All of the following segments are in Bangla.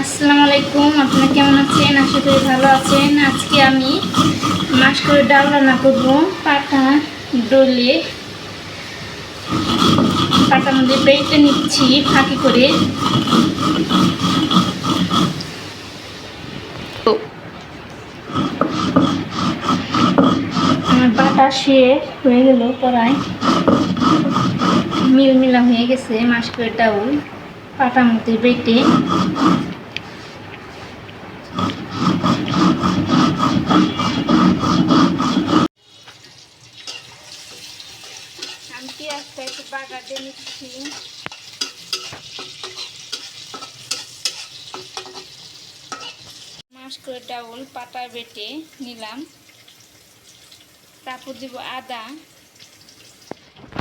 আসসালামু আলাইকুম, আপনারা কেমন আছেন? আশা করি ভালো আছেন। আজকে আমি মাসকলাই ডাল রান্না করব। পাটা ডলে পাটার মধ্যে বেটে নিচ্ছি ফাঁকি করে। আমার বাটা শেষ হয়ে গেল, কড়াই মিলমিলা হয়ে গেছে। মাসকলাই ডাউল পাটার মধ্যে বেটে আমি পেঁয়াজটা একটু বাগার দিয়ে নিচ্ছি। মাসকলাই ডাউল পাটা বেটে নিলাম। তারপর দিব আদা।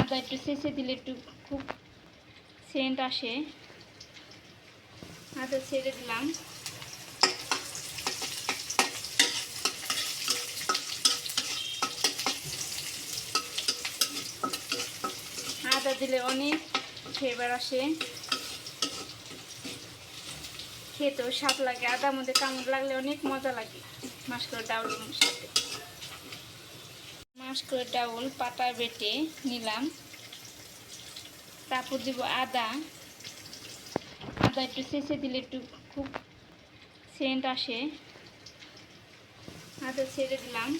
আদা একটু ছেঁচে দিলে একটু খুব সেন্ট আসে। আদা ছেড়ে দিলাম। আদা দিলে অনেক ফ্লেভার আসে, খেতেও স্বাদ লাগে। আদার মধ্যে কামড় লাগলে অনেক মজা লাগে মাসকলাই ডাউলের সাথে। মাসকলাই ডাউল পাটা বেটে নিলাম। তারপর দিব আদা। আদা একটু ছেঁচে দিলে একটু খুব সেন্ট আসে। আদা ছেড়ে দিলাম।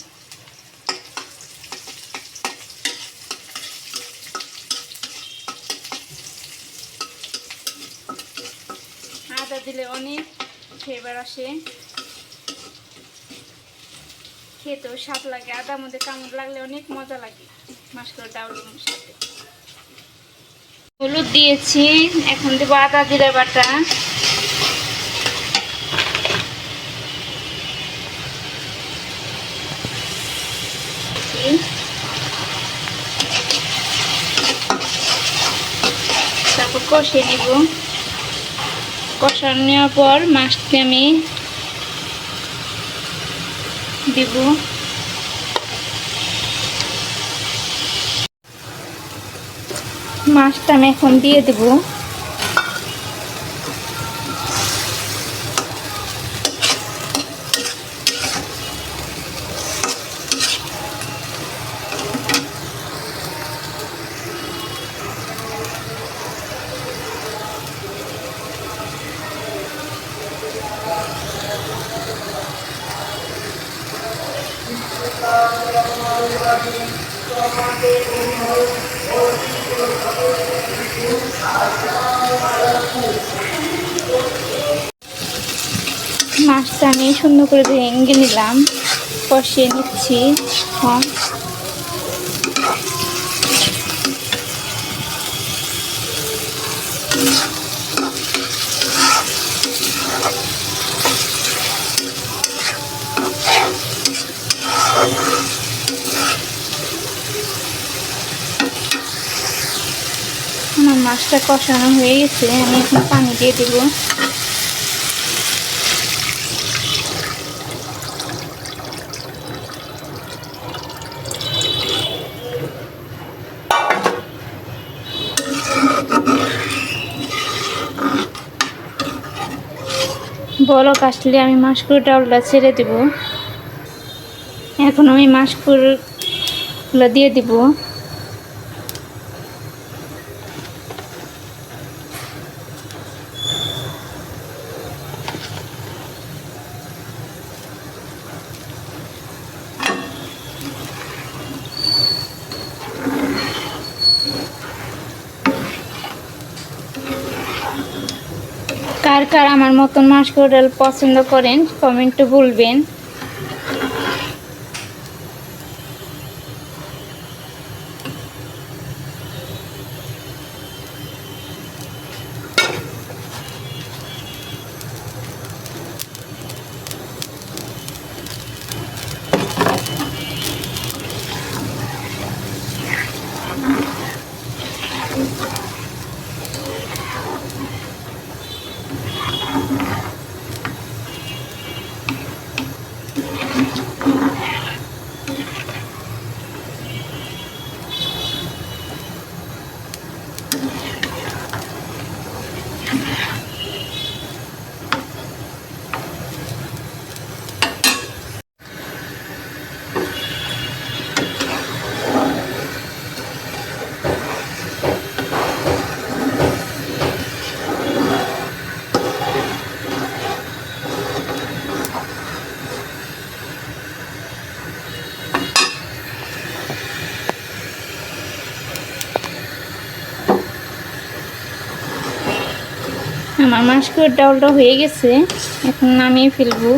আদা দিলে অনেক ফ্লেভার আসে, খেতেও স্বাদ লাগে। আদার মধ্যে কামড় লাগলে অনেক মজা লাগে মাসকলাই ডাউলের সাথে। হলুদ দিয়েছি, এখন দেবো আদা জিরা বাটা। তারপর কষিয়ে নিব। কষানো নেওয়ার পর মাছটি আমি দিব। মাছটা আমি এখন দিয়ে দেব। মাছটা আমি সুন্দর করে ভেঙে নিলাম, কষিয়ে নিচ্ছি। আমার মাছটা কষানো হয়ে গেছে, আমি এখন পানি দিয়ে দেব। বলক আসলে আমি মাসকলাই ডাউলটা ছেড়ে দেব। এখন আমি মাসকলাইগুলো দিয়ে দিব। কার কার আমার মতন মাসকলাই ডাল পছন্দ করেন কমেন্টে বলবেন। আমার মাসকলাইয়ের ডালটা হয়ে গেছে, এখন নামিয়ে ফেলবো।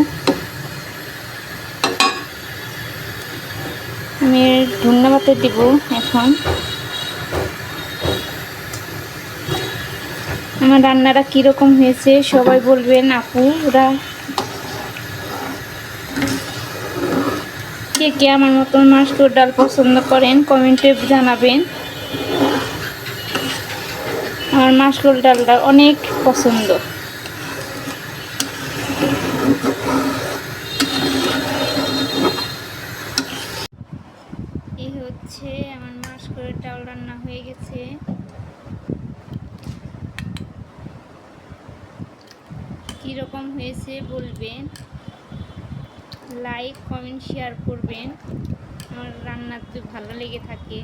আমি ধন্যবাদ দিব এখন। আমার রান্নাটা কীরকম হয়েছে সবাই বলবেন। আপুরা কে কে আমার মতন মাসকলাইয়ের ডাল পছন্দ করেন কমেন্টে জানাবেন। আমার মাসকলাইয়ের ডালটা অনেক পছন্দ। এই হচ্ছে আমার মাসকলাইয়ের ডাল রান্না হয়ে গেছে। কীরকম হয়েছে বলবেন, লাইক কমেন্ট শেয়ার করবেন। আমার রান্না যদি ভালো লেগে থাকে।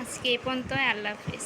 আজকে এই পর্যন্ত, আল্লাহ হাফেজ।